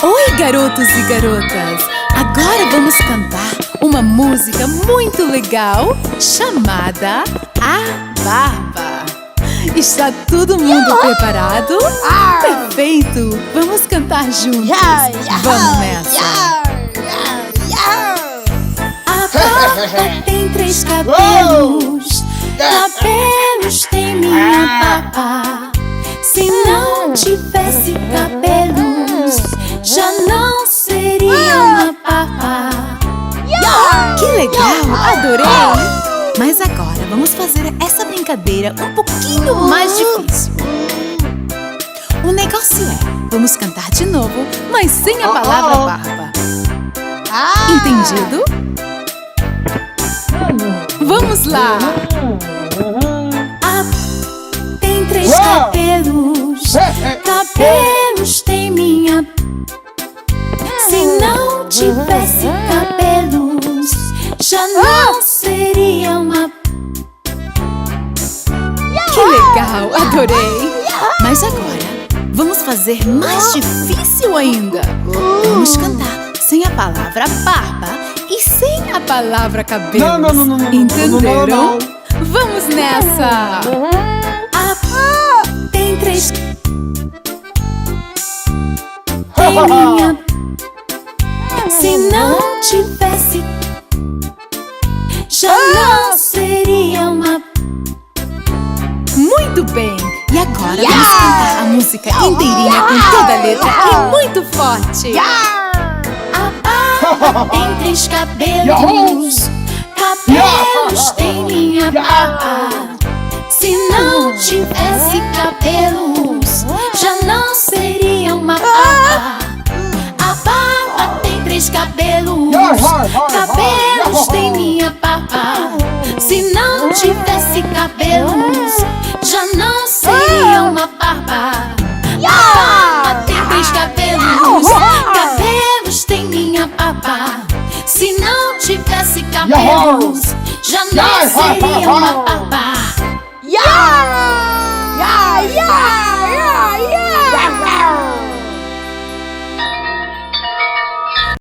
Oi, garotos e garotas! Agora vamos cantar uma música muito legal chamada A Barba. Está todo mundo preparado? Perfeito! Vamos cantar juntos! Vamos nessa! A barba tem 3 cabelos, cabelos tem minha barba. Se não tivesse cabelos, já não seria uma barba. Que legal! Adorei! Mas agora vamos fazer essa brincadeira um pouquinho mais difícil. O negócio é, vamos cantar de novo, mas sem a palavra barba. Entendido? Vamos lá! Tem 3 cabelos, cabelos tem minha. Se não tivesse cabelos, já não seria uma. Que legal, adorei! Mas agora, vamos fazer mais difícil ainda. Vamos cantar sem a palavra barba e sem a palavra cabelos. Entenderam? Vamos nessa! Tem 3. Tem minha. Se não tivesse, já não seria uma. Muito bem! E agora vamos cantar a música inteirinha com toda a letra e muito forte! A barba tem 3 cabelos, cabelos tem minha barba. Se não tivesse cabelos, já não seria uma barba. A barba tem 3 cabelos, cabelos tem minha barba. Se não tivesse cabelos, já não seria uma barba. A barba tem 3 cabelos, cabelos tem minha barba. Se não tivesse cabelos, já não seria uma barba.